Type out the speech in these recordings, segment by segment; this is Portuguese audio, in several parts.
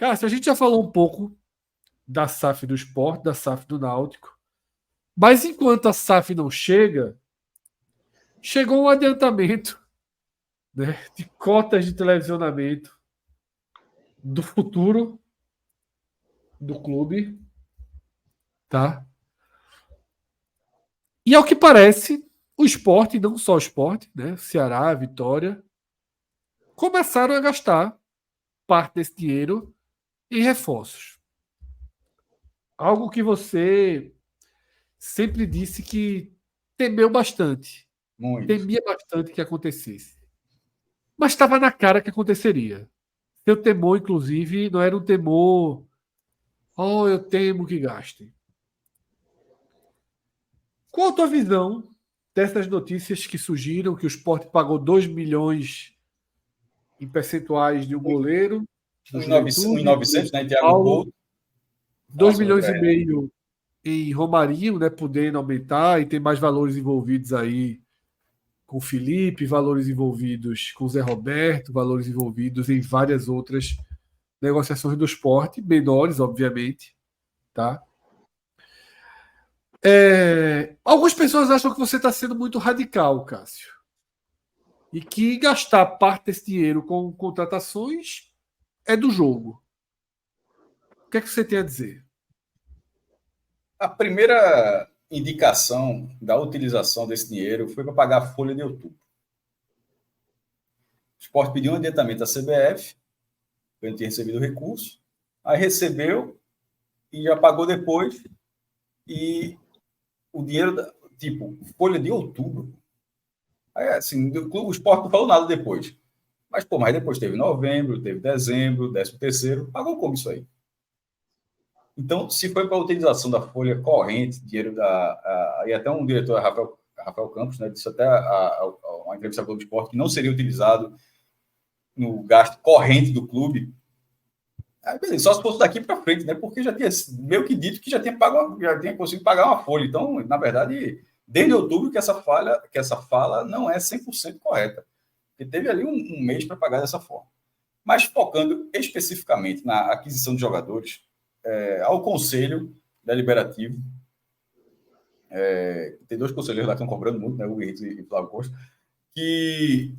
Cássio, a gente já falou um pouco da SAF do Sport, da SAF do Náutico, mas enquanto a SAF não chega, chegou um adiantamento, né, de cotas de televisionamento do futuro do clube, tá? E ao que parece, o Sport, não só o Sport, né, Ceará, Vitória, começaram a gastar parte desse dinheiro em reforços. Algo que você sempre disse que temeu bastante, Muito. temia bastante que acontecesse. Mas estava na cara que aconteceria. Seu temor, inclusive, não era um temor, oh, eu temo que gastem. Qual a tua visão dessas notícias que surgiram, que o Sport pagou 2 milhões em percentuais de um goleiro do Um em Juventude, 900, do né? Thiago Paulo, Couto. Falar 2 sobre milhões André e Henrique. meio em Romarinho, né, podendo aumentar, e tem mais valores envolvidos aí com o Felipe, valores envolvidos com o Zé Roberto, valores envolvidos em várias outras negociações do esporte, menores, obviamente, tá? Algumas pessoas acham que você está sendo muito radical, Cássio, e que gastar parte desse dinheiro com contratações é do jogo. O que é que você tem a dizer? A primeira indicação da utilização desse dinheiro foi para pagar a folha de outubro. O Sport pediu um adiantamento à CBF, ele tinha recebido o recurso, aí recebeu e já pagou depois, e o dinheiro, tipo, folha de outubro. Aí, assim, o Sport não falou nada depois. Mas, pô, mas depois teve novembro, teve dezembro, 13º, pagou como isso aí? Então, se foi para a utilização da folha corrente, dinheiro da. E até um diretor, Rafael Campos, né, disse até uma entrevista ao Globo Esporte que não seria utilizado no gasto corrente do clube. Aí, beleza, só se fosse daqui para frente, né? Porque já tinha meio que dito que já tinha conseguido pagar uma folha. Então, na verdade, desde outubro que essa fala não é 100% correta. Porque teve ali um mês para pagar dessa forma. Mas focando especificamente na aquisição de jogadores, ao Conselho Deliberativo, tem dois conselheiros lá que estão cobrando muito, né, o Henrique e Flávio Costa, que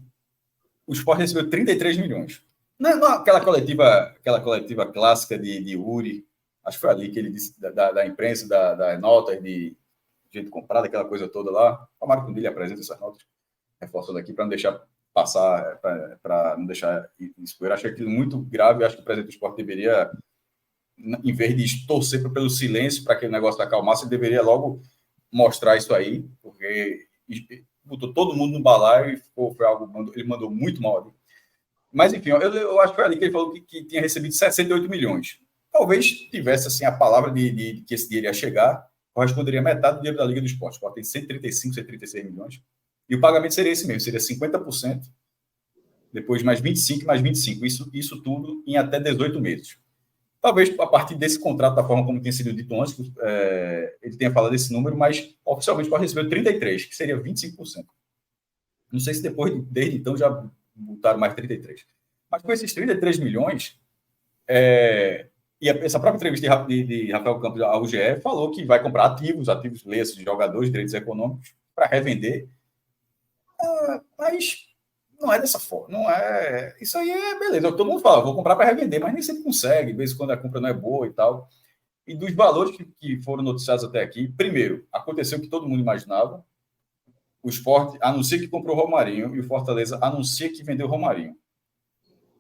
o Sport recebeu 33 milhões. Não aquela coletiva clássica de Uri, acho que foi ali que ele disse, da imprensa, da nota de jeito comprado, aquela coisa toda lá. O Marco dele apresenta essas notas, reforçando aqui para não deixar passar, para não deixar escolher. Acho aquilo muito grave, acho que o presidente do Sport deveria, em vez de torcer pelo silêncio para que o negócio acalmasse, ele deveria logo mostrar isso aí, porque botou todo mundo no balaio e foi algo, ele mandou muito mal ali. Mas, enfim, eu acho que foi ali que ele falou que tinha recebido 68 milhões. Talvez tivesse assim, a palavra de que esse dinheiro ia chegar, corresponderia a metade do dinheiro da Liga do Esporte. O Sport tem 135, 136 milhões. E o pagamento seria esse mesmo, seria 50%, depois mais 25, mais 25. Isso tudo em até 18 meses. Talvez a partir desse contrato, da forma como tinha sido dito antes, ele tenha falado esse número, mas oficialmente pode receber 33, que seria 25%. Não sei se depois, desde então, já botaram mais 33. Mas com esses 33 milhões, e essa própria entrevista de Rafael Campos ao GE falou que vai comprar ativos, leia-se de jogadores, direitos econômicos, para revender. Mas não é dessa forma. Não é. Isso aí é beleza. Todo mundo fala, vou comprar para revender, mas nem sempre consegue, de vez em quando a compra não é boa e tal. E dos valores que foram noticiados até aqui, primeiro, aconteceu o que todo mundo imaginava. O Sport anuncia que comprou o Romarinho e o Fortaleza anuncia que vendeu o Romarinho.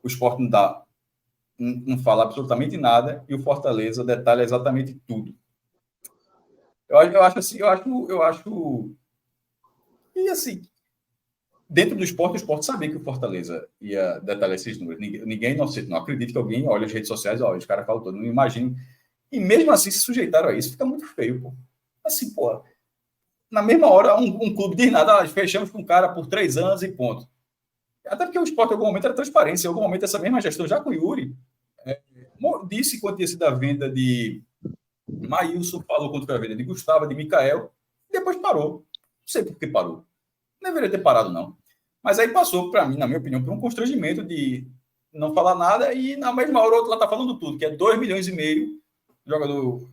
O Sport não fala absolutamente nada e o Fortaleza detalha exatamente tudo. Eu acho assim, eu acho. E assim, dentro do Sport, o Sport sabia que o Fortaleza ia detalhar esses números. Ninguém não acredita que alguém olha as redes sociais, olha, os caras falam todo, não imagino. E mesmo assim se sujeitaram a isso, fica muito feio, pô. Assim, pô, na mesma hora, um clube diz nada, fechamos com o cara por 3 anos e ponto. Até porque o Sport, em algum momento, era transparência. Em algum momento, essa mesma gestão, já com o Yuri, disse quanto tinha sido a venda de Maílson, falou quanto foi a venda de Gustavo, de Mikael, e depois parou. Não sei por que parou. Não deveria ter parado, não. Mas aí passou, para mim, na minha opinião, por um constrangimento de não falar nada, e na mesma hora o outro lá está falando tudo, que é 2,5 milhões,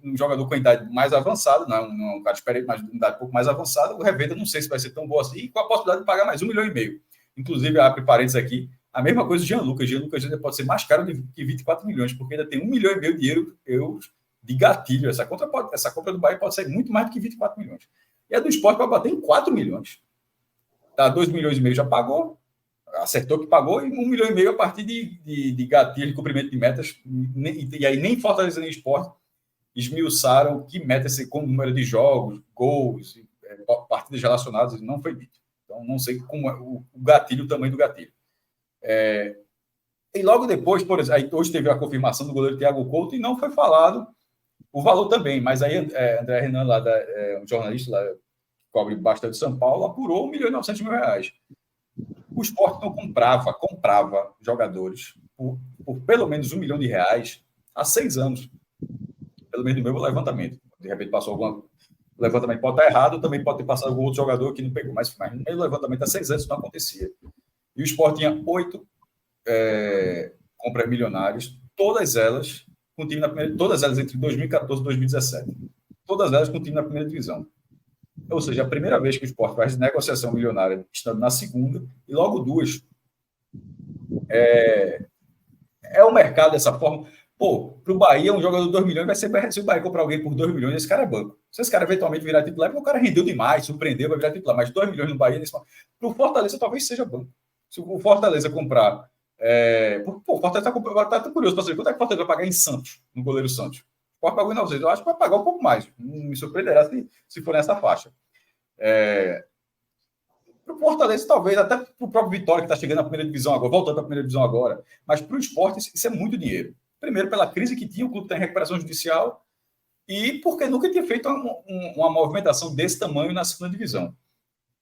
um jogador com idade mais avançada, não é um cara experiente, mas com idade um pouco mais avançada. O revenda, não sei se vai ser tão boa assim, e com a possibilidade de pagar mais 1,5 milhão. Inclusive, abre parênteses aqui, a mesma coisa do Jean Lucas. Jean Lucas ainda pode ser mais caro que 24 milhões, porque ainda tem 1,5 milhão de euros de gatilho. Essa compra do Bahia pode ser muito mais do que 24 milhões. E a do Sport vai bater em 4 milhões. Tá, 2,5 milhões já pagou, acertou que pagou, e 1,5 milhão a partir de gatilho, de cumprimento de metas. E aí nem Fortaleza nem Sport esmiuçaram que metas, como número de jogos, gols, partidas relacionadas, não foi dito. Então, não sei como é o gatilho, o tamanho do gatilho. E logo depois, por exemplo, hoje teve a confirmação do goleiro Thiago Couto e não foi falado o valor também, mas aí André Renan, lá um jornalista lá, que cobre bastante de São Paulo, apurou 1,9 milhão reais. O Sport não comprava jogadores por pelo menos 1 milhão de reais há 6 anos. Pelo menos no meu levantamento. De repente passou algum levantamento, pode estar errado, também pode ter passado algum outro jogador que não pegou, mas no meu levantamento há 6 anos isso não acontecia. E o Sport tinha 8 compras milionárias, todas elas com time na primeira, todas elas entre 2014 e 2017. Todas elas com time na primeira divisão. Ou seja, a primeira vez que o Sport faz negociação milionária estando na segunda, e logo 2. É o mercado dessa forma. Pô, para o Bahia, um jogador de 2 milhões vai ser. Se o Bahia comprar alguém por 2 milhões, esse cara é banco. Se esse cara eventualmente virar titular, porque o cara rendeu demais, surpreendeu, vai virar titular. Mas 2 milhões no Bahia, para o Fortaleza, talvez seja banco. Se o Fortaleza comprar. Pô, o Fortaleza está curioso para saber quanto é que o Fortaleza vai pagar em Santos, no goleiro Santos. O Sport pagou em 900. Eu acho que vai pagar um pouco mais. Não me surpreenderá se for nessa faixa. Para o Fortaleza, talvez, até para o próprio Vitória, que está chegando na primeira divisão agora, voltando para a primeira divisão agora. Mas para o Sport, isso é muito dinheiro. Primeiro, pela crise que tinha, o clube está em recuperação judicial, e porque nunca tinha feito uma movimentação desse tamanho na segunda divisão.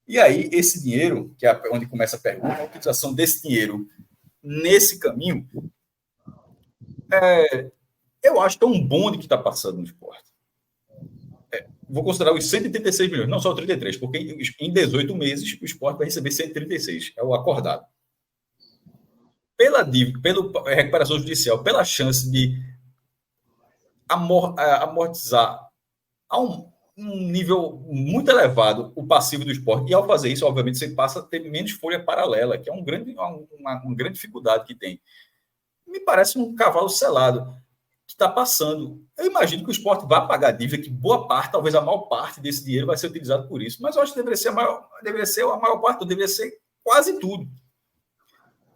E aí, esse dinheiro, que é onde começa a pergunta, a utilização desse dinheiro nesse caminho, eu acho que é um bonde que está passando no Sport. Vou considerar os 136 milhões, não só 33, porque em 18 meses o Sport vai receber 136, é o acordado. Pela recuperação judicial, pela chance de amortizar a um nível muito elevado o passivo do Sport, e ao fazer isso, obviamente, você passa a ter menos folha paralela, que é uma grande dificuldade que tem. Me parece um cavalo selado que está passando. Eu imagino que o Sport vai pagar dívida, que boa parte, talvez a maior parte desse dinheiro vai ser utilizado por isso, mas eu acho que deveria ser a maior parte, deveria ser quase tudo.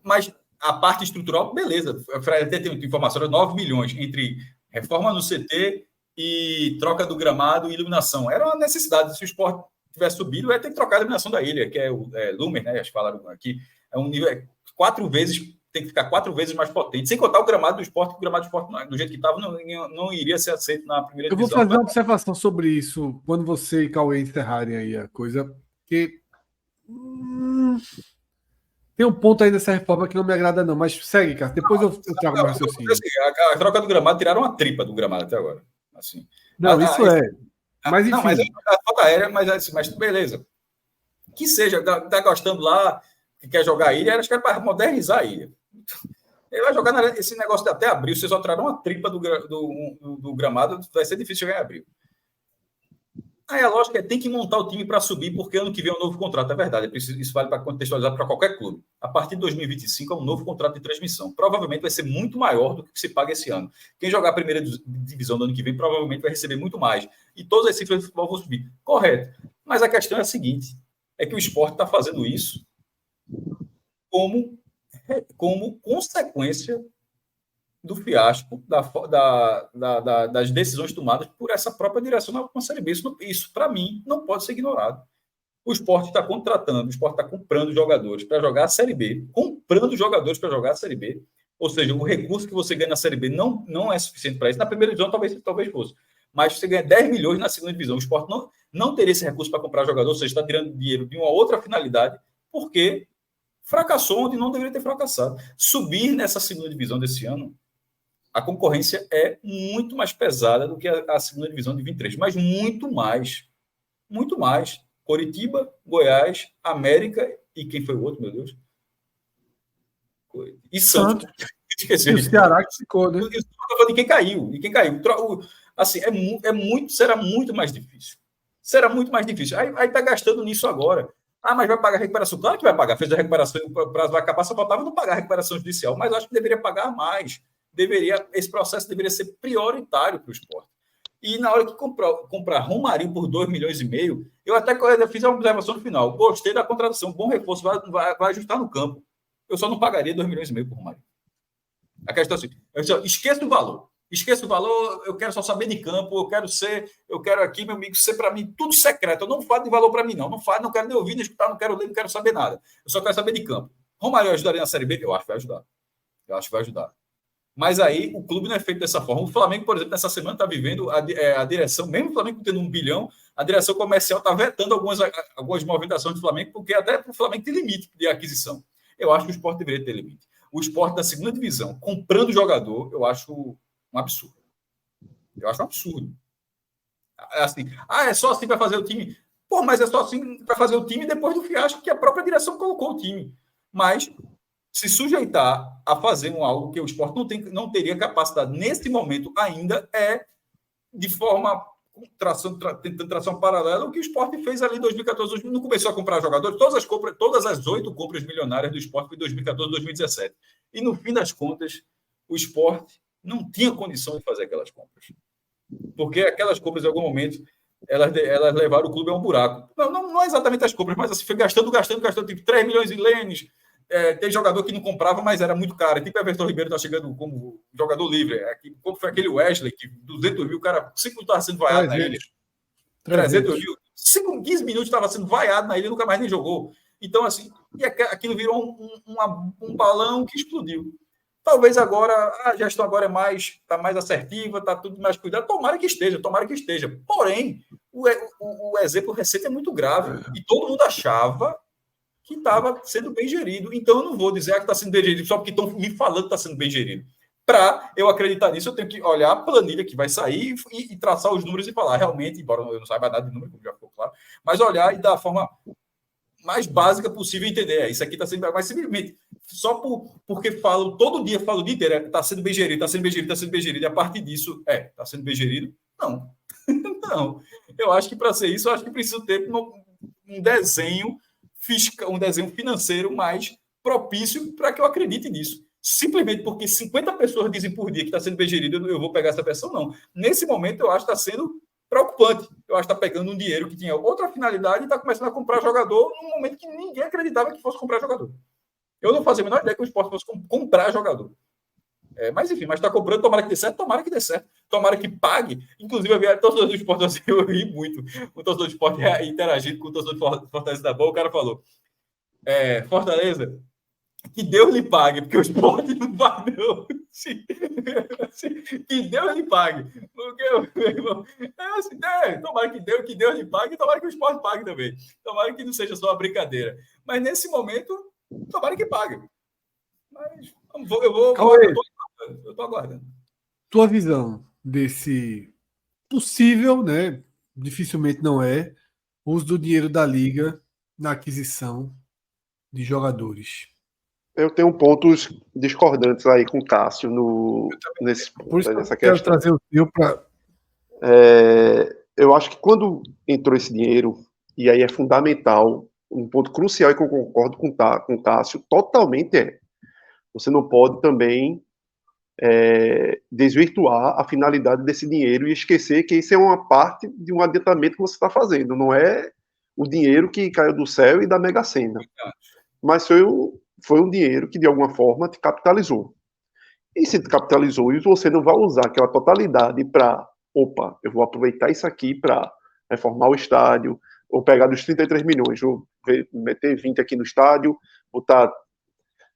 Mas a parte estrutural, beleza. O Fred até tem informação, 9 milhões entre reforma no CT e troca do gramado e iluminação. Era uma necessidade. Se o Sport tivesse subido, ia ter que trocar a iluminação da ilha, que é o Lumer, né? Acho que falaram aqui. É um nível 4 vezes, tem que ficar 4 vezes mais potente. Sem contar o gramado do Sport, que o gramado do Sport, do jeito que estava, não iria ser aceito na primeira divisão. Eu vou fazer uma observação sobre isso quando você e Cauê encerrarem aí a coisa, que tem um ponto aí dessa reforma que não me agrada, não. Mas segue, cara. Depois eu trago meu raciocínio. A troca do gramado, tiraram a tripa do gramado até agora. Assim. Não, isso é. Mas enfim. Não, mas a falta aérea, mas beleza. Que seja, tá gostando lá, que quer jogar a ilha, acho que é para modernizar a ilha. Ele vai jogar esse negócio de até abril. Vocês só tiraram uma tripa do gramado, vai ser difícil chegar em abril. Aí a lógica tem que montar o time para subir, porque ano que vem é um novo contrato, é verdade. Isso vale para contextualizar para qualquer clube. A partir de 2025 é um novo contrato de transmissão. Provavelmente vai ser muito maior do que se paga esse ano. Quem jogar a primeira divisão do ano que vem provavelmente vai receber muito mais. E todas as cifras do futebol vão subir. Correto. Mas a questão é a seguinte: é que o Sport está fazendo isso como consequência do fiasco das decisões tomadas por essa própria direção da Série B. Isso para mim, não pode ser ignorado. O Sport está contratando, o Sport está comprando jogadores para jogar a Série B, ou seja, o recurso que você ganha na Série B não é suficiente para isso. Na primeira divisão talvez fosse, mas você ganha 10 milhões na segunda divisão. O Sport não teria esse recurso para comprar jogador, ou seja, está tirando dinheiro de uma outra finalidade, porque fracassou onde não deveria ter fracassado. Subir nessa segunda divisão desse ano, a concorrência é muito mais pesada do que a segunda divisão de 23, mas muito mais. Muito mais. Coritiba, Goiás, América e quem foi o outro, meu Deus? E Santos. E o Ceará que ficou, né? Eu estou falando de quem caiu. Assim, será muito mais difícil. Será muito mais difícil. Aí tá gastando nisso agora. Mas vai pagar a recuperação? Claro que vai pagar. Fez a recuperação, o prazo vai acabar, só faltava não pagar a recuperação judicial. Mas acho que deveria pagar mais. Esse processo deveria ser prioritário para o esporte. E na hora que comprar Romarinho por 2,5 milhões, eu até fiz uma observação no final. Gostei da contratação, bom reforço, vai ajustar no campo. Eu só não pagaria 2,5 milhões por Romarinho. A questão é assim, esqueça o valor. Esqueça o valor, eu quero só saber de campo, eu quero aqui, meu amigo, ser para mim tudo secreto. Eu não falo de valor para mim, não. Não quero nem ouvir, nem escutar, não quero ler, não quero saber nada. Eu só quero saber de campo. Romarinho ajudaria na Série B? Eu acho que vai ajudar. Mas aí o clube não é feito dessa forma. O Flamengo, por exemplo, nessa semana está vivendo a direção, mesmo o Flamengo tendo 1 bilhão, a direção comercial está vetando algumas movimentações do Flamengo, porque até o Flamengo tem limite de aquisição. Eu acho que o Sport deveria ter limite. O Sport da segunda divisão, comprando jogador, eu acho um absurdo. Eu acho um absurdo. Assim, é só assim para fazer o time? Mas é só assim para fazer o time depois do fiasco que a própria direção colocou o time. Mas se sujeitar a fazer algo que o Sport não teria capacidade nesse momento ainda de forma tentando tração paralela o que o Sport fez ali em 2014. Não começou a comprar jogadores, todas as 8 compras milionárias do Sport foi em 2014, 2017. E no fim das contas, o Sport não tinha condição de fazer aquelas compras. Porque aquelas compras, em algum momento, elas levaram o clube a um buraco. Não é exatamente as compras, mas assim, foi gastando, tipo 3 milhões em Lênis. Tem jogador que não comprava, mas era muito caro. Tipo Everton Ribeiro está chegando como jogador livre. Como foi aquele Wesley, que 200 mil, o cara 5 minutos estava sendo vaiado na ilha. 300 mil. 15 minutos estava sendo vaiado na ilha e nunca mais nem jogou. Então, assim, aquilo virou um balão que explodiu. Talvez agora, a gestão agora está mais assertiva, está tudo mais cuidado. Tomara que esteja. Porém, o exemplo recente é muito grave. E todo mundo achava que estava sendo bem gerido. Então, eu não vou dizer que está sendo bem gerido só porque estão me falando que está sendo bem gerido. Para eu acreditar nisso, eu tenho que olhar a planilha que vai sair e traçar os números e falar, realmente, embora eu não saiba nada de número, como já ficou claro, mas olhar e da forma mais básica possível entender. Isso aqui está sendo... Mas simplesmente, só porque todo dia falo o dia inteiro, está sendo bem gerido, e a partir disso, está sendo bem gerido? Não. Não. Eu acho que para ser isso, eu acho que preciso ter um desenho financeiro mais propício para que eu acredite nisso. Simplesmente porque 50 pessoas dizem por dia que está sendo bem gerido, eu vou pegar essa pressão, não. Nesse momento, eu acho que está sendo preocupante. Eu acho que está pegando um dinheiro que tinha outra finalidade e está começando a comprar jogador num momento que ninguém acreditava que fosse comprar jogador. Eu não fazia a menor ideia que o Sport fosse comprar jogador. Mas enfim, está comprando, tomara que dê certo, tomara que pague. Inclusive, eu vi torcedor do Sport, assim, eu ri muito. O torcedor do Sport interagindo com o torcedor do Fortaleza da Boa, o cara falou, Fortaleza, que Deus lhe pague, porque o Sport não vai, não. Que Deus lhe pague. Porque tomara que Deus lhe pague, e tomara que o Sport pague também. Tomara que não seja só uma brincadeira. Mas nesse momento, tomara que pague. Mas eu estou aguardando. Tua visão desse possível, né? Dificilmente não é, uso do dinheiro da Liga na aquisição de jogadores. Eu tenho pontos discordantes aí com o Cássio nesse ponto. Por isso nessa eu quero questão. trazer o teu para... Eu acho que quando entrou esse dinheiro, e aí é fundamental, um ponto crucial e que eu concordo com o Cássio, totalmente você não pode também desvirtuar a finalidade desse dinheiro e esquecer que isso é uma parte de um adiantamento que você está fazendo, não é o dinheiro que caiu do céu e da Mega Sena. Mas foi um dinheiro que, de alguma forma, te capitalizou. E se te capitalizou e você não vai usar aquela totalidade para, eu vou aproveitar isso aqui para reformar o estádio, ou pegar dos 33 milhões, vou meter 20 aqui no estádio, botar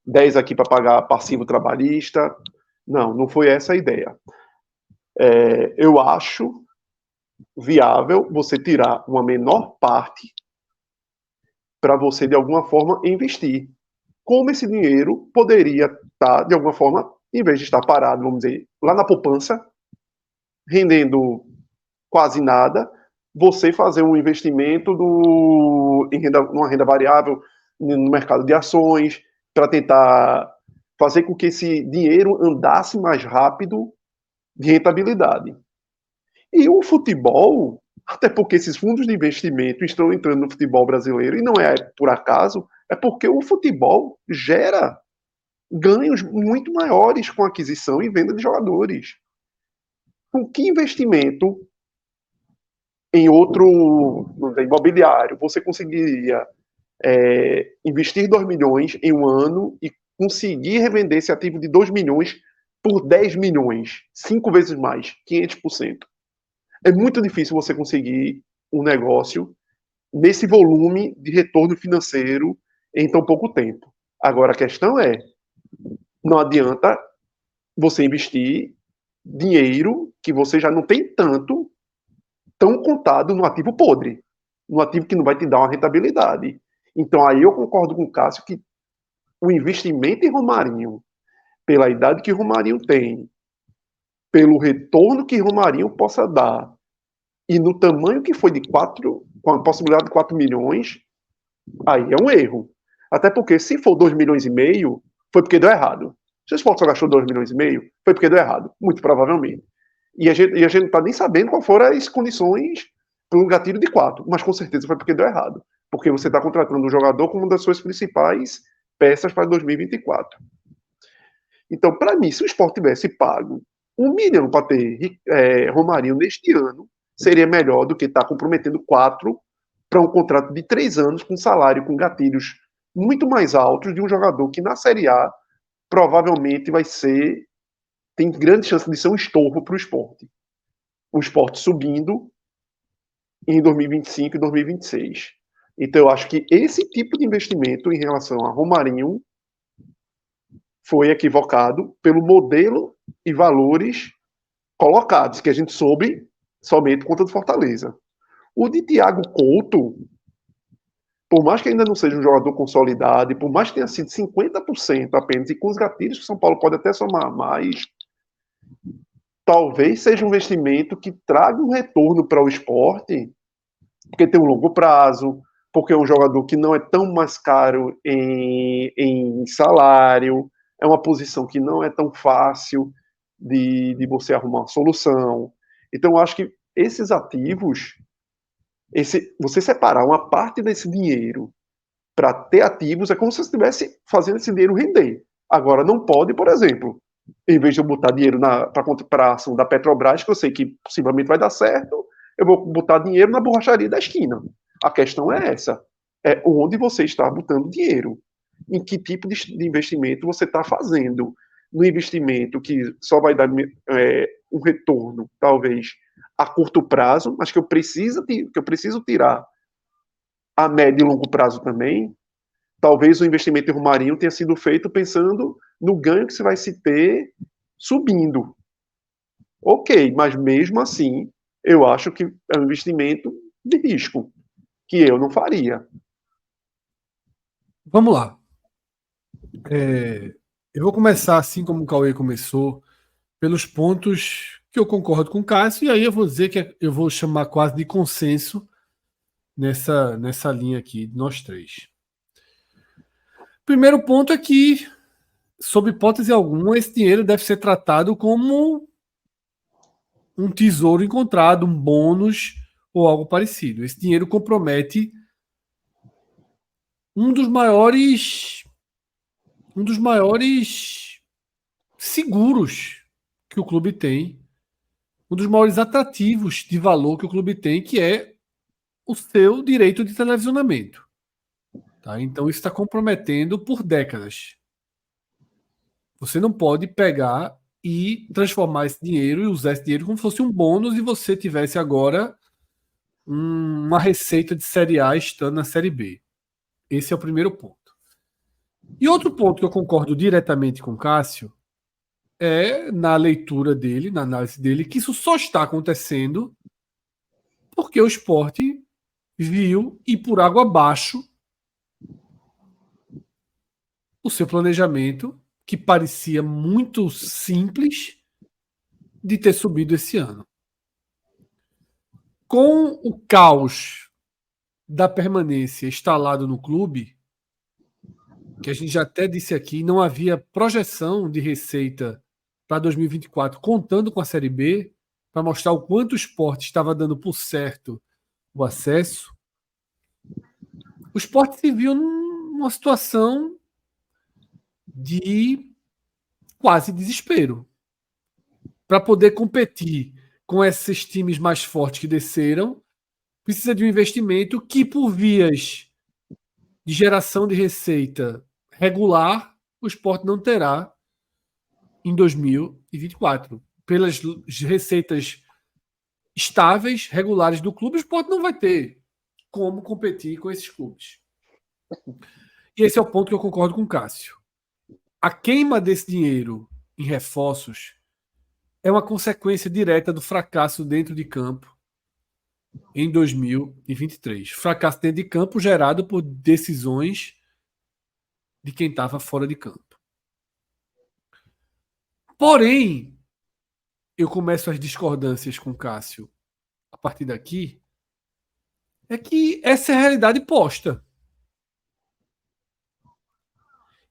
10 aqui para pagar passivo trabalhista. Não foi essa a ideia. Eu acho viável você tirar uma menor parte para você, de alguma forma, investir. Como esse dinheiro poderia estar, de alguma forma, em vez de estar parado, vamos dizer, lá na poupança, rendendo quase nada, você fazer um investimento numa renda variável no mercado de ações, para tentar fazer com que esse dinheiro andasse mais rápido de rentabilidade. E o futebol, até porque esses fundos de investimento estão entrando no futebol brasileiro, e não é por acaso, é porque o futebol gera ganhos muito maiores com aquisição e venda de jogadores. Com que investimento em outro imobiliário você conseguiria investir 2 milhões em um ano e conseguir revender esse ativo de 2 milhões por 10 milhões, 5 vezes mais, 500%? É muito difícil você conseguir um negócio nesse volume de retorno financeiro em tão pouco tempo. Agora, a questão é, não adianta você investir dinheiro que você já não tem tanto, tão contado no ativo podre, no ativo que não vai te dar uma rentabilidade. Então, aí eu concordo com o Cássio que o investimento em Romarinho, pela idade que Romarinho tem, pelo retorno que Romarinho possa dar, e no tamanho que foi de 4, com a possibilidade de 4 milhões, aí é um erro. Até porque se for 2 milhões e meio, foi porque deu errado. Se o Sport só gastou 2 milhões e meio, foi porque deu errado, muito provavelmente. E a gente não está nem sabendo quais foram as condições para um gatilho de 4, mas com certeza foi porque deu errado. Porque você está contratando um jogador como uma das suas principais peças para 2024. Então, para mim, se o Sport tivesse pago 1 milhão para ter Romarinho neste ano, seria melhor do que estar comprometendo 4 para um contrato de 3 anos com salário, com gatilhos muito mais altos de um jogador que na Série A provavelmente tem grande chance de ser um estorvo para o Sport. O Sport subindo em 2025 e 2026. Então eu acho que esse tipo de investimento em relação a Romarinho foi equivocado pelo modelo e valores colocados, que a gente soube somente conta do Fortaleza. O de Thiago Couto, por mais que ainda não seja um jogador consolidado, e por mais que tenha sido 50% apenas, e com os gatilhos que o São Paulo pode até somar mais, talvez seja um investimento que traga um retorno para o esporte, porque tem um longo prazo, porque é um jogador que não é tão mais caro em salário, é uma posição que não é tão fácil de você arrumar uma solução. Então, eu acho que esses ativos, você separar uma parte desse dinheiro para ter ativos, é como se você estivesse fazendo esse dinheiro render. Agora, não pode, por exemplo, em vez de eu botar dinheiro para a ação da Petrobras, que eu sei que possivelmente vai dar certo, eu vou botar dinheiro na borracharia da esquina. A questão é essa. É onde você está botando dinheiro. Em que tipo de investimento você está fazendo. No investimento que só vai dar um retorno, talvez, a curto prazo, mas que eu preciso tirar a médio e longo prazo também. Talvez o investimento em Romarinho tenha sido feito pensando no ganho que você vai se ter subindo. Ok, mas mesmo assim, eu acho que é um investimento de risco, que eu não faria. Vamos lá. Eu vou começar assim como o Cauê começou, pelos pontos que eu concordo com o Cássio, e aí eu vou dizer que eu vou chamar quase de consenso nessa linha aqui, de nós três. Primeiro ponto é que, sob hipótese alguma, esse dinheiro deve ser tratado como um tesouro encontrado, um bônus ou algo parecido. Esse dinheiro compromete um dos maiores seguros que o clube tem, um dos maiores atrativos de valor que o clube tem, que é o seu direito de televisionamento. Tá? Então isso está comprometendo por décadas. Você não pode pegar e transformar esse dinheiro e usar esse dinheiro como se fosse um bônus e você tivesse agora uma receita de Série A estando na Série B. Esse é o primeiro ponto. E outro ponto que eu concordo diretamente com o Cássio é na leitura dele, na análise dele, que isso só está acontecendo porque o Sport viu e por água abaixo o seu planejamento, que parecia muito simples de ter subido esse ano. Com o caos da permanência instalado no clube, que a gente já até disse aqui, não havia projeção de receita para 2024, contando com a Série B, para mostrar o quanto o Sport estava dando por certo o acesso. O Sport se viu numa situação de quase desespero para poder competir com esses times mais fortes que desceram. Precisa de um investimento que, por vias de geração de receita regular, o Sport não terá em 2024. Pelas receitas estáveis, regulares do clube, o Sport não vai ter como competir com esses clubes. E esse é o ponto que eu concordo com o Cássio. A queima desse dinheiro em reforços é uma consequência direta do fracasso dentro de campo em 2023. Fracasso dentro de campo gerado por decisões de quem estava fora de campo. Porém, eu começo as discordâncias com o Cássio a partir daqui, é que essa é a realidade posta.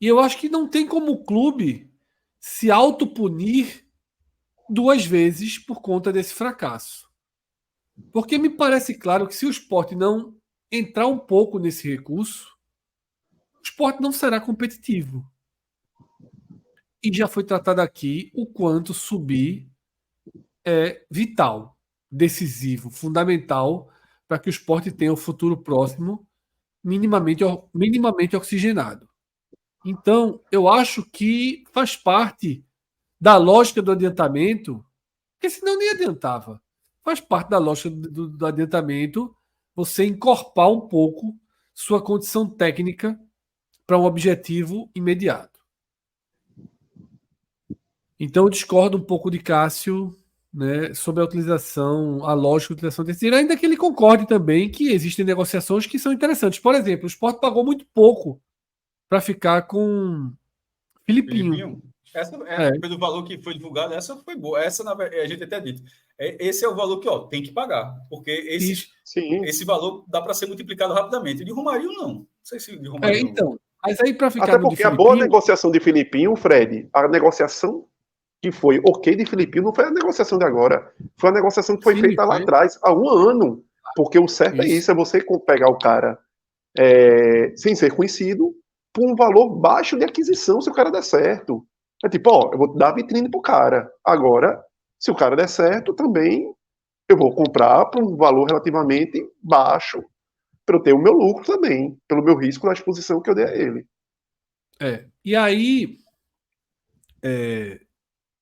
E eu acho que não tem como o clube se autopunir duas vezes por conta desse fracasso. Porque me parece claro que se o Sport não entrar um pouco nesse recurso, o Sport não será competitivo. E já foi tratado aqui o quanto subir é vital, decisivo, fundamental para que o Sport tenha um futuro próximo minimamente oxigenado. Então, eu acho que faz parte da lógica do adiantamento, porque senão nem adiantava. Faz parte da lógica do adiantamento você encorpar um pouco sua condição técnica para um objetivo imediato. Então, eu discordo um pouco de Cássio, né, sobre a utilização, a lógica de utilização desse dinheiro, ainda que ele concorde também que existem negociações que são interessantes. Por exemplo, o Sport pagou muito pouco para ficar com Filipinho. Essa pelo valor que foi divulgado, essa foi boa. Essa, a gente até dito. Esse é o valor que tem que pagar. Porque esse valor dá para ser multiplicado rapidamente. De Romarinho, não. Não sei se de Romarinho. Então, mas aí para ficar. Até porque a boa negociação de Filipinho, Fred, a negociação que foi ok de Filipinho não foi a negociação de agora. Foi a negociação que foi feita lá atrás, há um ano. Porque o certo é isso, é você pegar o cara sem ser conhecido por um valor baixo de aquisição, se o cara der certo. É tipo, eu vou dar vitrine pro cara. Agora, se o cara der certo, também eu vou comprar por um valor relativamente baixo para eu ter o meu lucro também, pelo meu risco na exposição que eu dei a ele. E aí,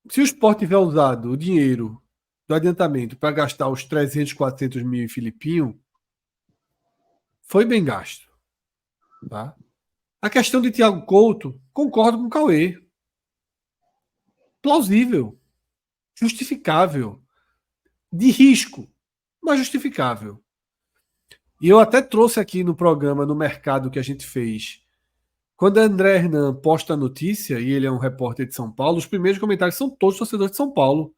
se o Sport tiver usado o dinheiro do adiantamento para gastar os 300, 400 mil em Filipinho, foi bem gasto. Tá? A questão de Thiago Couto, concordo com o Cauê. Plausível, justificável, de risco, mas justificável. E eu até trouxe aqui no programa, no mercado que a gente fez, quando André Hernan posta a notícia, e ele é um repórter de São Paulo, os primeiros comentários são todos torcedores de São Paulo.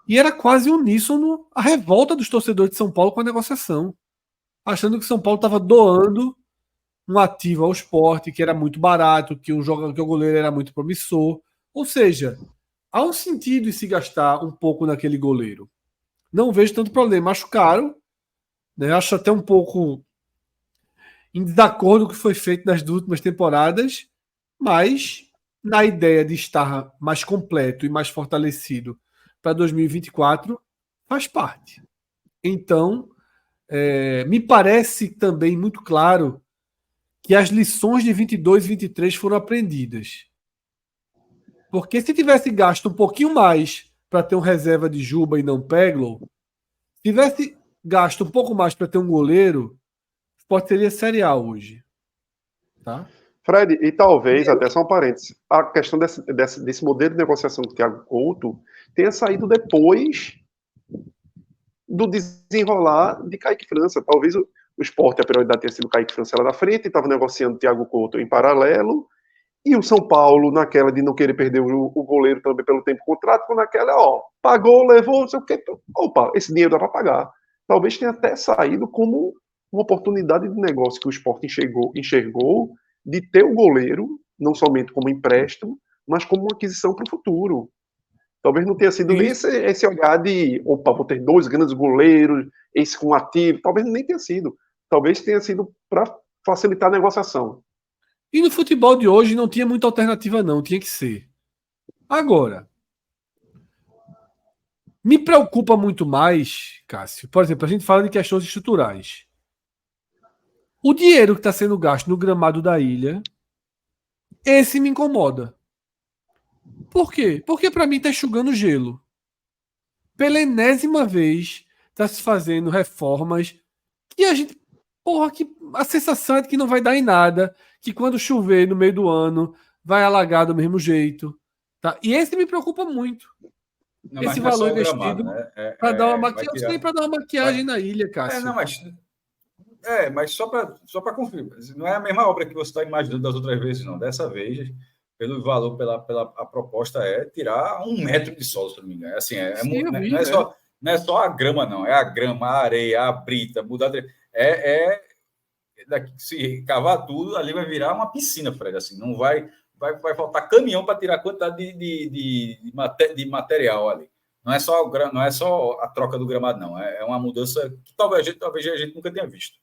E era quase uníssono a revolta dos torcedores de São Paulo com a negociação, achando que São Paulo estava doando um ativo ao Sport, que era muito barato, que o goleiro era muito promissor. Ou seja, há um sentido em se gastar um pouco naquele goleiro. Não vejo tanto problema. Acho caro, né? Acho até um pouco em desacordo com o que foi feito nas últimas temporadas, mas na ideia de estar mais completo e mais fortalecido para 2024, faz parte. Então, me parece também muito claro que as lições de 22 e 23 foram aprendidas. Porque se tivesse gasto um pouquinho mais para ter um reserva de Juba e não Peglow, tivesse gasto um pouco mais para ter um goleiro, pode ser Série A hoje. Tá? Fred, e talvez, até só um parênteses, a questão desse modelo de negociação do Thiago Couto tenha saído depois do desenrolar de Kaique França. Talvez o Sport, a prioridade tenha sido Kaique França lá na frente, estava negociando o Thiago Couto em paralelo, e o São Paulo, naquela de não querer perder o goleiro também pelo tempo do contrato, naquela, pagou, levou, não sei o quê. Opa, esse dinheiro dá para pagar. Talvez tenha até saído como uma oportunidade de negócio que o Sport enxergou de ter o goleiro, não somente como empréstimo, mas como uma aquisição para o futuro. Talvez não tenha sido nem esse olhar de, opa, vou ter 2 grandes goleiros, esse com ativo, talvez nem tenha sido. Talvez tenha sido para facilitar a negociação. E no futebol de hoje não tinha muita alternativa, não, tinha que ser. Agora, me preocupa muito mais, Cássio, por exemplo, a gente fala de questões estruturais. O dinheiro que está sendo gasto no gramado da ilha, esse me incomoda. Por quê? Porque para mim está enxugando gelo. Pela enésima vez, está se fazendo reformas que a gente. Porra, que a sensação é de que não vai dar em nada, que quando chover no meio do ano, vai alagar do mesmo jeito. Tá? E esse me preocupa muito. Não, esse não é valor só o investido gramado, né? para dar uma vai maquiagem. tirar- Para dar uma maquiagem na ilha, Cássio. não, mas só para confirmar, não é a mesma obra que você está imaginando das outras vezes, não. Dessa vez, pelo valor, a proposta é tirar 1 metro de solo, se não me engano. Assim, Sim, eu vi, não é só a grama, não. É a grama, a areia, a brita, mudar. Daqui, se cavar tudo, ali vai virar uma piscina, Fred. Assim, não vai faltar caminhão para tirar a quantidade de material ali. Não é só a troca do gramado, não. É uma mudança que talvez a gente nunca tenha visto.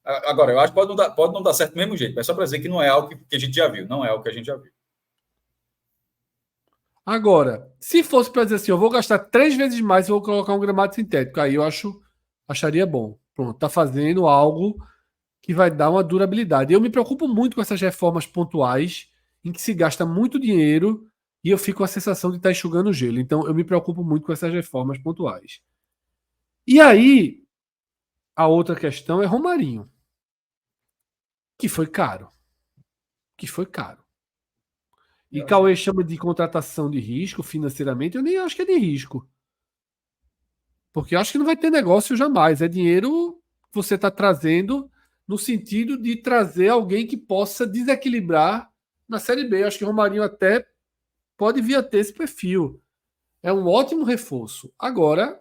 Agora, eu acho que pode não dar certo do mesmo jeito, mas só para dizer que não é algo que a gente já viu. Não é algo que a gente já viu. Agora, se fosse para dizer assim, eu vou gastar 3 vezes mais e vou colocar um gramado sintético, aí eu acharia bom. Pronto, tá fazendo algo que vai dar uma durabilidade. Eu me preocupo muito com essas reformas pontuais, em que se gasta muito dinheiro e eu fico com a sensação de estar enxugando gelo. Então, eu me preocupo muito com essas reformas pontuais. E aí, a outra questão é Romarinho, que foi caro. E Cauê chama de contratação de risco financeiramente, eu nem acho que é de risco. Porque eu acho que não vai ter negócio jamais. É dinheiro que você está trazendo no sentido de trazer alguém que possa desequilibrar na Série B. Eu acho que o Romarinho até pode vir a ter esse perfil. É um ótimo reforço. Agora,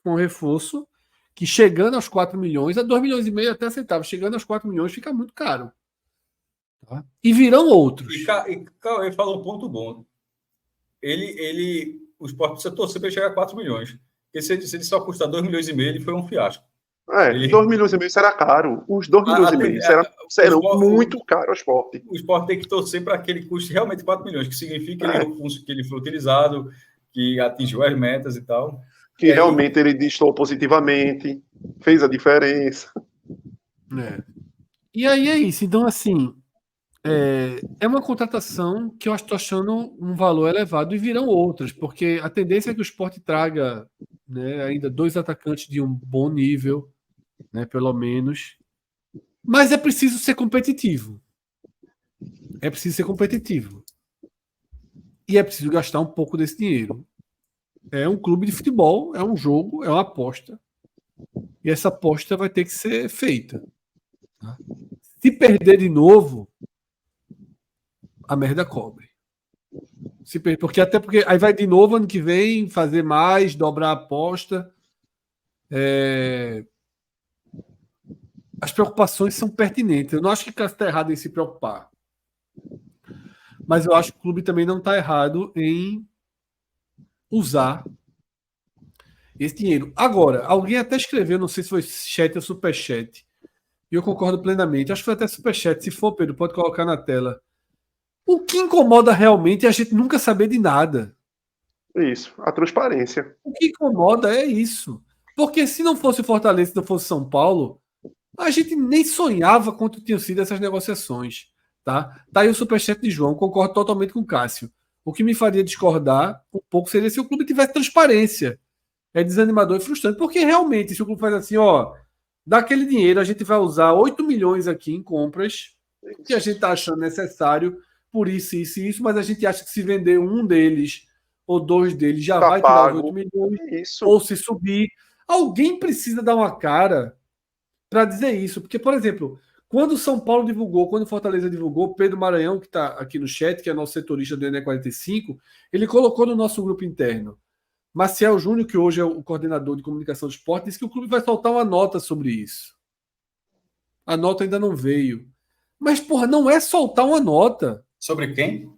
um reforço que chegando aos 4 milhões, a 2 milhões e meio até aceitável. Chegando aos 4 milhões fica muito caro. Tá? E virão outros. E Cauê falou um ponto bom. O Sport precisa torcer para chegar a 4 milhões. Porque se ele só custa 2 milhões e meio, ele foi um fiasco. 2 milhões e meio será caro. Os 2 milhões e meio serão muito caros ao Sport. O Sport tem que torcer para que ele custe realmente 4 milhões, que significa que ele foi utilizado, que atingiu as metas e tal. Que realmente ele destoou positivamente, fez a diferença. E aí é isso. Então, assim, é uma contratação que eu estou achando um valor elevado e virão outras, porque a tendência é que o Sport traga, né, ainda 2 atacantes de um bom nível, né, pelo menos. Mas é preciso ser competitivo. E é preciso gastar um pouco desse dinheiro. É um clube de futebol, é um jogo, é uma aposta. E essa aposta vai ter que ser feita. Tá? Se perder de novo, a merda cobre. Porque aí vai de novo ano que vem fazer mais, dobrar a aposta. As preocupações são pertinentes. Eu não acho que o Cássio está errado em se preocupar. Mas eu acho que o clube também não está errado em usar esse dinheiro. Agora, alguém até escreveu, não sei se foi chat ou superchat, e eu concordo plenamente. Acho que foi até superchat. Se for, Pedro, pode colocar na tela. O que incomoda realmente é a gente nunca saber de nada. Isso, a transparência. O que incomoda é isso. Porque se não fosse o Fortaleza, se não fosse São Paulo, a gente nem sonhava quanto tinham sido essas negociações. Tá aí o superchat de João, concordo totalmente com o Cássio. O que me faria discordar um pouco seria se o clube tivesse transparência. É desanimador e frustrante, porque realmente, se o clube faz assim, daquele dinheiro a gente vai usar 8 milhões aqui em compras, que a gente está achando necessário, por isso, mas a gente acha que se vender um deles ou 2 deles já vai tirar os 8 milhões, ou se subir. Alguém precisa dar uma cara para dizer isso, porque, por exemplo, quando o São Paulo divulgou, quando o Fortaleza divulgou, Pedro Maranhão, que está aqui no chat, que é nosso setorista do ENE45, ele colocou no nosso grupo interno. Maciel Júnior, que hoje é o coordenador de comunicação do esporte, disse que o clube vai soltar uma nota sobre isso. A nota ainda não veio. Mas, porra, não é soltar uma nota Sobre quem?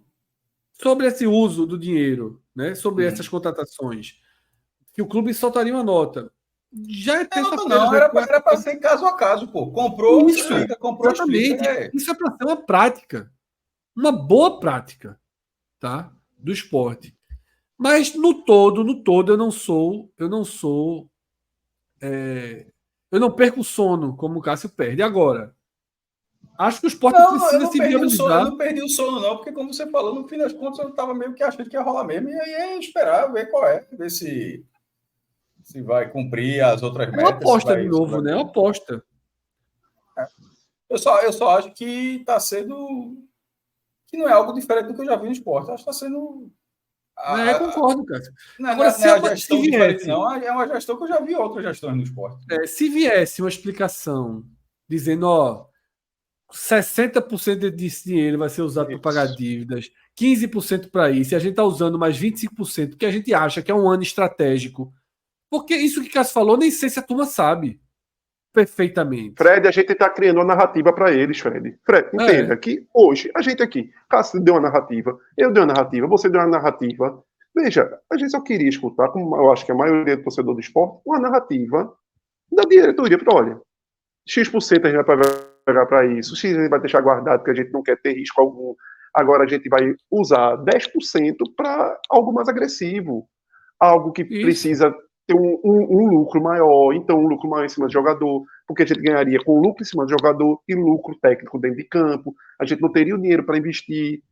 sobre esse uso do dinheiro, né? Sobre essas contratações. Que o clube soltaria uma nota. Já é Não, nota terça-feira, não, já é quarta. era para ser caso a caso, pô. Comprou, Isso, explica, comprou, explica. exatamente. Isso é para ser uma prática. Uma boa prática, tá? Do esporte. Mas no todo, eu não perco o sono como o Cássio perde. Agora, acho que o esporte Não, eu precisa não se perdi o sono, eu viabilizar. não perdi o sono, não, porque como você falou, no fim das contas, eu estava meio que achando que ia rolar mesmo, e aí é esperar, ver qual é, ver se vai cumprir as outras É uma metas, aposta de se vai. novo, né? É uma aposta. Eu só acho que está sendo. Que não é algo diferente do que eu já vi no esporte. Acho que está sendo. É, concordo, Cássio. Não, Agora, não é a se gestão diferente, viesse, não. É uma gestão que eu já vi outras gestões no esporte. se viesse uma explicação dizendo, ó, 60% desse dinheiro vai ser usado para pagar Isso. dívidas, 15% para isso, e a gente está usando mais 25%, que a gente acha que é um ano estratégico. Porque isso que Cássio falou, nem sei se a turma sabe perfeitamente. Fred, a gente está criando uma narrativa para eles, Fred. Fred, É, entenda que hoje, a gente aqui, Cássio deu uma narrativa, eu dei uma narrativa, você deu uma narrativa. Veja, a gente só queria escutar, como eu acho que a maioria do torcedor do esporte, uma narrativa da diretoria para, olha, X% a gente vai pagar para isso, X a gente vai deixar guardado porque a gente não quer ter risco algum. Agora a gente vai usar 10% para algo mais agressivo, algo que isso. precisa ter um lucro maior, então um lucro maior em cima do jogador, porque a gente ganharia com lucro em cima do jogador e lucro técnico dentro de campo. A gente não teria o dinheiro para investir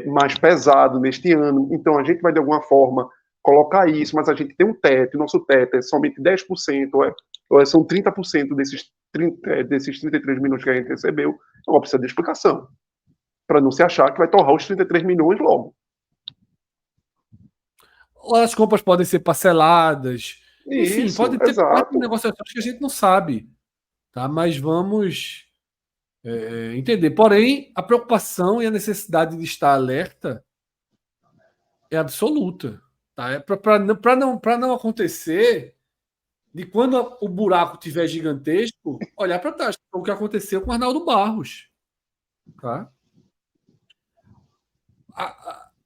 mais pesado neste ano, então a gente vai de alguma forma colocar isso, mas a gente tem um teto, e nosso teto é somente 10%, ou são 30% desses 33 milhões que a gente recebeu, então precisa de explicação, para não se achar que vai torrar os 33 milhões logo. As compras podem ser parceladas. Enfim, Isso, pode ter quatro exato. negociações que a gente não sabe. Tá? Mas vamos entender. Porém, a preocupação e a necessidade de estar alerta é absoluta. Tá? É para não acontecer de quando o buraco tiver gigantesco, olhar para trás. Foi o que aconteceu com o Arnaldo Barros. Tá?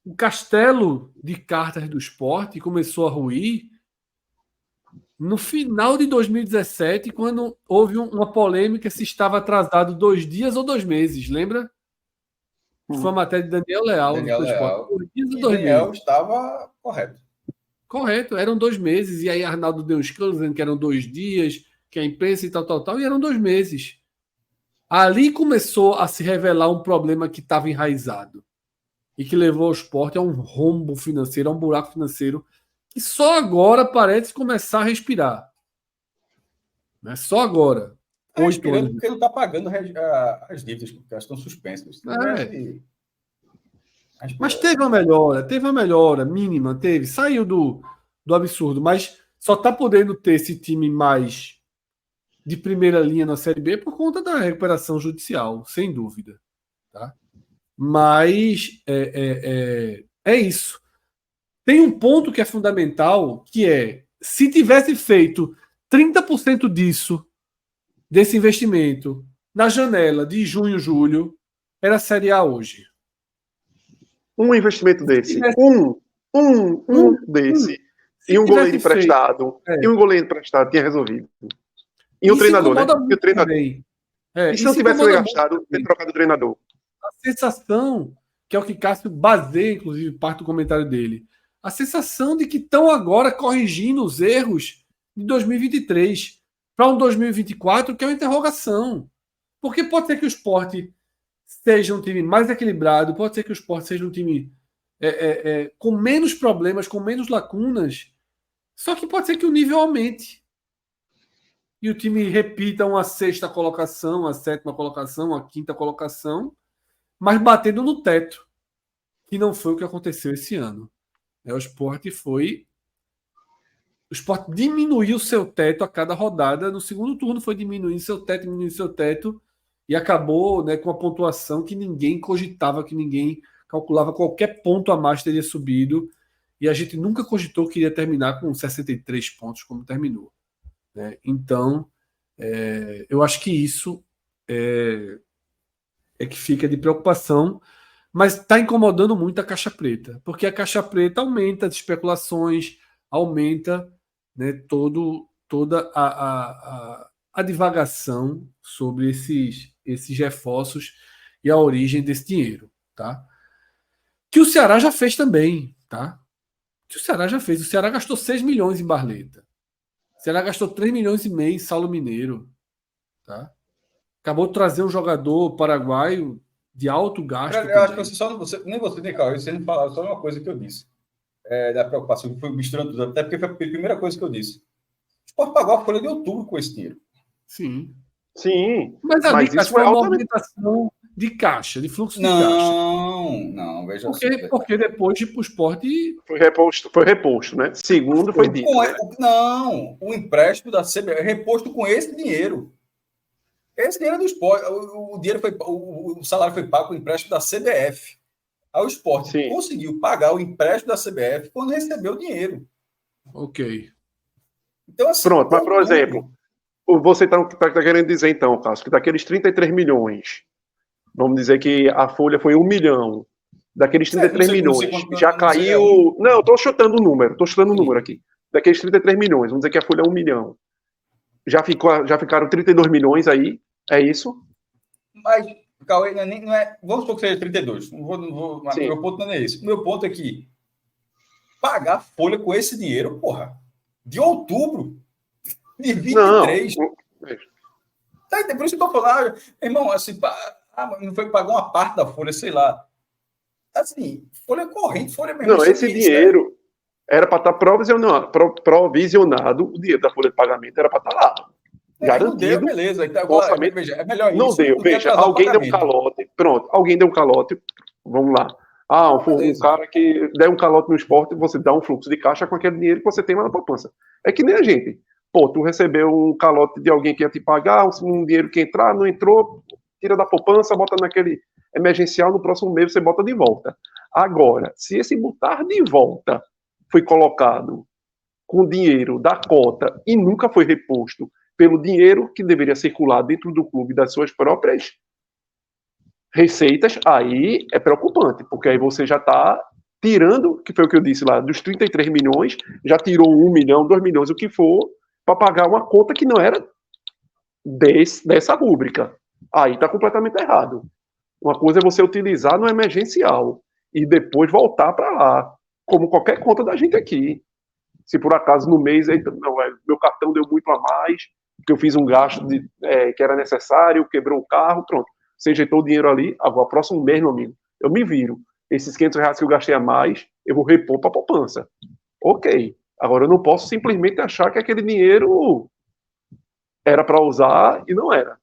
O castelo de cartas do esporte começou a ruir no final de 2017, quando houve uma polêmica se estava atrasado 2 dias ou 2 meses, lembra? Foi a matéria de Daniel Leal no Daniel Esporte. Leal. 2 dias ou E dois Daniel meses? estava correto. Correto, eram 2 meses. E aí Arnaldo deu um escândalo dizendo que eram 2 dias, que a imprensa e tal, e eram 2 meses. Ali começou a se revelar um problema que estava enraizado e que levou o esporte a um rombo financeiro, a um buraco financeiro que só agora parece começar a respirar. Né? Só agora. Está 8 anos. respirando porque não está pagando as dívidas, porque elas estão suspensas. Se tivesse. Mas teve uma melhora mínima, teve. Saiu do absurdo, mas só está podendo ter esse time mais de primeira linha na Série B por conta da recuperação judicial, sem dúvida. Tá? Mas é isso. Tem um ponto que é fundamental, que é, se tivesse feito 30% desse investimento, na janela de junho, julho, era Série A hoje. Um investimento desse, tivesse, desse, se e um goleiro tivesse feito. emprestado, tinha resolvido. E um Isso treinador, né? incomoda E o muito treinador. também. E se não Isso tivesse incomoda muito gastado, ter também. trocado o treinador? A sensação, que é o que Cássio baseia, inclusive, parte do comentário dele, a sensação de que estão agora corrigindo os erros de 2023 para um 2024, que é uma interrogação. Porque pode ser que o esporte seja um time mais equilibrado, pode ser que o esporte seja um time com menos problemas, com menos lacunas, só que pode ser que o nível aumente. E o time repita uma sexta colocação, uma sétima colocação, uma quinta colocação, mas batendo no teto, que não foi o que aconteceu esse ano. O esporte diminuiu seu teto a cada rodada. No segundo turno foi diminuindo seu teto, e acabou, né, com uma pontuação que ninguém cogitava, que ninguém calculava qualquer ponto a mais teria subido. E a gente nunca cogitou que iria terminar com 63 pontos, como terminou. Né? Então, eu acho que isso é que fica de preocupação, mas está incomodando muito a Caixa Preta, porque a Caixa Preta aumenta as especulações, aumenta, né, toda a divagação sobre esses reforços e a origem desse dinheiro, tá? Que o Ceará já fez também, tá? Que o Ceará já fez. O Ceará gastou 6 milhões em Barleta. O Ceará gastou 3 milhões e meio em Saulo Mineiro, tá? Acabou de trazer um jogador paraguaio de alto gasto. Eu acho que nem você nem Cauê, você não falaram só uma coisa que eu disse. Da preocupação, que foi misturando tudo, até porque foi a primeira coisa que eu disse. O Sport pagou a folha de outubro com esse dinheiro. Sim. Sim. Mas ali isso foi uma movimentação de caixa, de fluxo de caixa. Não, veja porque depois de ir para o Sport. Foi reposto, né? Segundo foi dito. Né? Não, o empréstimo da CBF é reposto com esse dinheiro. Esse dinheiro é do Sport. O salário foi pago com o empréstimo da CBF. Aí o Sport conseguiu pagar o empréstimo da CBF quando recebeu o dinheiro. Ok. Então, assim, pronto, mas por exemplo, você está querendo dizer então, Cássio, que daqueles 33 milhões, vamos dizer que a folha foi 1 milhão, daqueles 33 milhões, já caiu... Não, eu estou chutando o número, aqui. Daqueles 33 milhões, vamos dizer que a folha é 1 milhão. Já ficaram 32 milhões aí, é isso? Mas, Cauê, não é... Vamos supor que seja 32. Meu ponto não é esse. O meu ponto é que pagar folha com esse dinheiro, porra, de outubro de 23. Não. Tá, por isso que eu tô falando, irmão, assim, não foi pagar uma parte da folha, sei lá. Assim, folha corrente, folha mesmo. Não, esse dinheiro era para estar provisionado, o dinheiro da folha de pagamento era para estar lá. Garantido. Não deu, beleza. Então, agora, veja, é melhor não isso. Não deu, veja, alguém deu um calote. Pronto, alguém deu um calote. Vamos lá. Um cara que der um calote no esporte, você dá um fluxo de caixa com aquele dinheiro que você tem lá na poupança. É que nem a gente. Pô, tu recebeu um calote de alguém que ia te pagar, um dinheiro que entrar, não entrou, tira da poupança, bota naquele emergencial, no próximo mês você bota de volta. Agora, se esse botar de volta foi colocado com dinheiro da cota e nunca foi reposto pelo dinheiro que deveria circular dentro do clube das suas próprias receitas, aí é preocupante, porque aí você já está tirando, que foi o que eu disse lá, dos 33 milhões, já tirou 1 milhão, 2 milhões, o que for, para pagar uma conta que não era dessa rúbrica. Aí está completamente errado. Uma coisa é você utilizar no emergencial e depois voltar para lá, como qualquer conta da gente aqui. Se por acaso no mês, meu cartão deu muito a mais, que eu fiz um gasto que era necessário, quebrou o carro, pronto. Você injetou o dinheiro ali, agora, próximo mês, meu amigo, eu me viro. Esses R$500 que eu gastei a mais, eu vou repor para a poupança. Ok. Agora, eu não posso simplesmente achar que aquele dinheiro era para usar e não era.